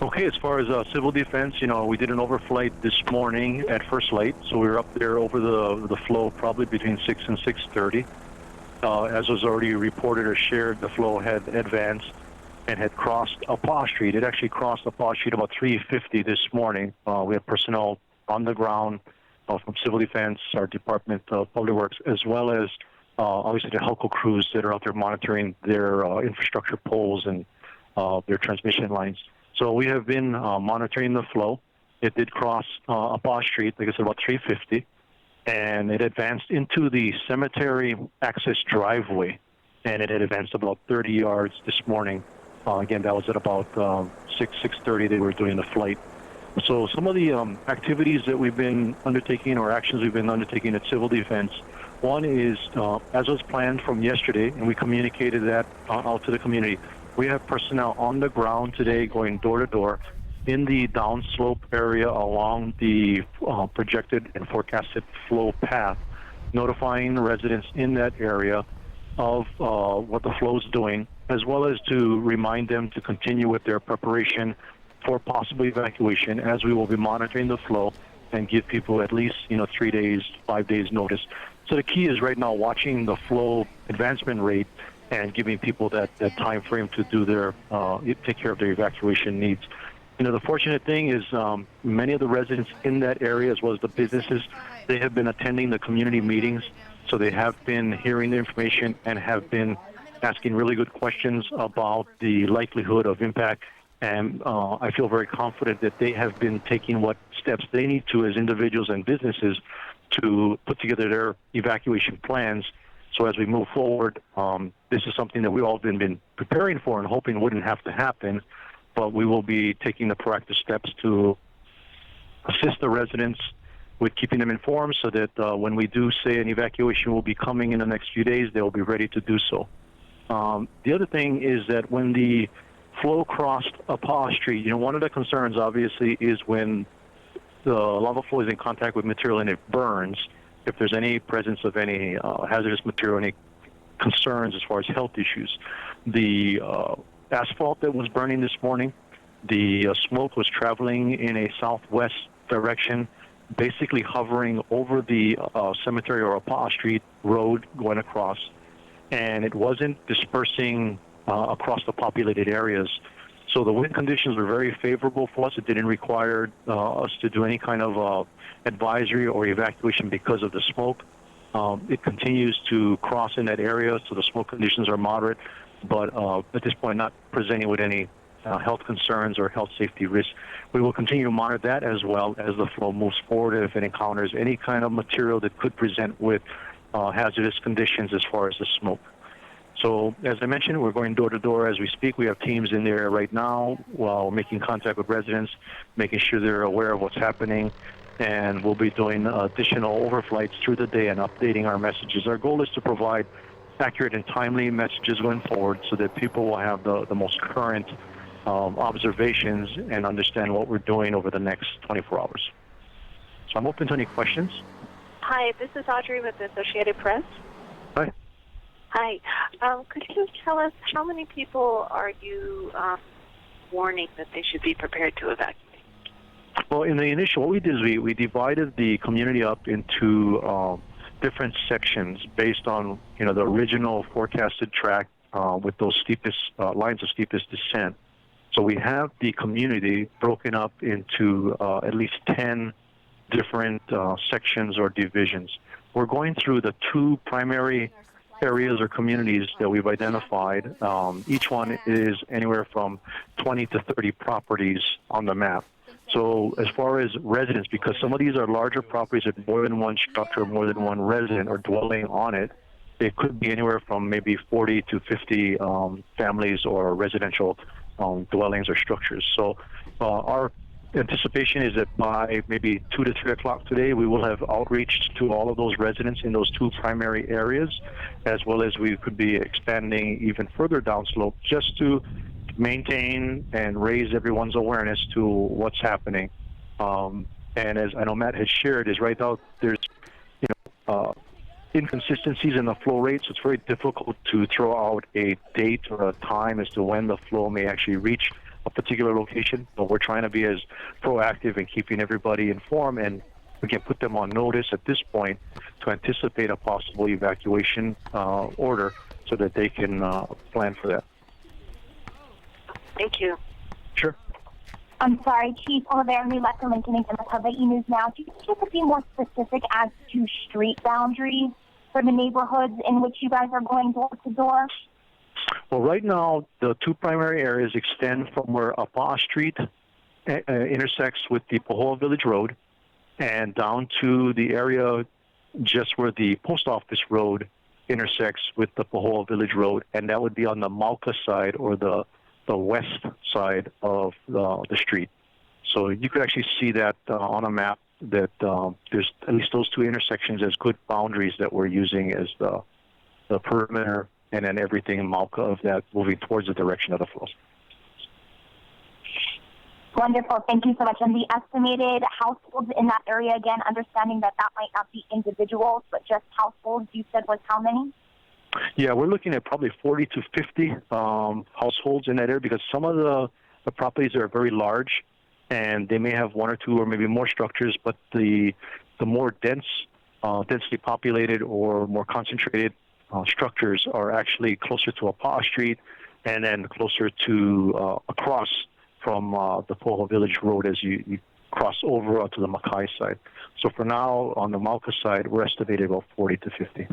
Okay, as far as civil defense, we did an overflight this morning at first light, so we were up there over the flow probably between 6 and 6:30. As was already reported or shared, the flow had advanced and had crossed Apaw Street. It actually crossed Apaw Street about 3:50 this morning. We have personnel on the ground from Civil Defense, our Department of Public Works, as well as obviously the HELCO crews that are out there monitoring their infrastructure poles and their transmission lines. So we have been monitoring the flow. It did cross Apaw Street, like I said, about 3:50, and it advanced into the cemetery access driveway, and it had advanced about 30 yards this morning. Again, that was at about 6:30. They were doing the flight. So some of the activities that we've been undertaking or actions we've been undertaking at Civil Defense, one is, as was planned from yesterday, and we communicated that out to the community, we have personnel on the ground today going door to door in the downslope area along the projected and forecasted flow path, notifying residents in that area of what the flow is doing, as well as to remind them to continue with their preparation for possible evacuation, as we will be monitoring the flow and give people at least 3 days, 5 days notice. So the key is right now watching the flow advancement rate and giving people that time frame to do their take care of their evacuation needs. The fortunate thing is many of the residents in that area, as well as the businesses, they have been attending the community meetings, so they have been hearing the information and have been asking really good questions about the likelihood of impact. And I feel very confident that they have been taking what steps they need to as individuals and businesses to put together their evacuation plans. So as we move forward, this is something that we've all been preparing for and hoping wouldn't have to happen, but we will be taking the proactive steps to assist the residents with keeping them informed so that when we do say an evacuation will be coming in the next few days, they'll be ready to do so. The other thing is that when the flow crossed Apaw Street, one of the concerns obviously is when the lava flow is in contact with material and it burns, if there's any presence of any hazardous material, any concerns as far as health issues. The asphalt that was burning this morning, the smoke was traveling in a southwest direction, basically hovering over the cemetery or Apaw Street road going across, and it wasn't dispersing across the populated areas. So the wind conditions were very favorable for us. It didn't require us to do any kind of advisory or evacuation because of the smoke. It continues to cross in that area, so the smoke conditions are moderate, but at this point not presenting with any health concerns or health safety risks. We will continue to monitor that as well as the flow moves forward if it encounters any kind of material that could present with hazardous conditions as far as the smoke. So, as I mentioned, we're going door to door as we speak. We have teams in there right now while making contact with residents, making sure they're aware of what's happening, and we'll be doing additional overflights through the day and updating our messages. Our goal is to provide accurate and timely messages going forward so that people will have the most current observations and understand what we're doing over the next 24 hours. So I'm open to any questions. Hi, this is Audrey with the Associated Press. Hi. Hi. Could you tell us how many people are you warning that they should be prepared to evacuate? Well, in the initial, what we did is we divided the community up into different sections based on the original forecasted track with those steepest lines of steepest descent. So we have the community broken up into at least 10 different sections or divisions. We're going through the two primary areas or communities that we've identified. Each one is anywhere from 20 to 30 properties on the map. So as far as residents, because some of these are larger properties with more than one structure, more than one resident or dwelling on it, it could be anywhere from maybe 40 to 50 families or residential dwellings or structures. So our anticipation is that by maybe 2 to 3 o'clock today, we will have outreach to all of those residents in those two primary areas, as well as we could be expanding even further downslope just to maintain and raise everyone's awareness to what's happening. And as I know Matt has shared, is right now there's inconsistencies in the flow rate, so it's very difficult to throw out a date or a time as to when the flow may actually reach a particular location, but we're trying to be as proactive in keeping everybody informed and, again, put them on notice at this point to anticipate a possible evacuation order so that they can plan for that. Thank you. Sure. I'm sorry, Chief Oliver, Lester Lincoln in the Public News Now. Could you just be more specific as to street boundaries for the neighborhoods in which you guys are going door to door? Well, right now, the two primary areas extend from where Apaa Street intersects with the Pahoa Village Road and down to the area just where the Post Office Road intersects with the Pahoa Village Road, and that would be on the Mauka side or the west side of the street. So you could actually see that on a map that there's at least those two intersections as good boundaries that we're using as the perimeter, and then everything in Mauka of that moving towards the direction of the flow. Wonderful. Thank you so much. And the estimated households in that area, again, understanding that might not be individuals, but just households, you said was how many? Yeah, we're looking at probably 40 to 50 households in that area because some of the properties are very large and they may have one or two or maybe more structures, but the more densely populated or more concentrated structures are actually closer to Apaa Street and then closer to across from the Pohoa Village Road as you cross over onto the Makai side. So for now, on the Mauka side, we're estimated about 40 to 50.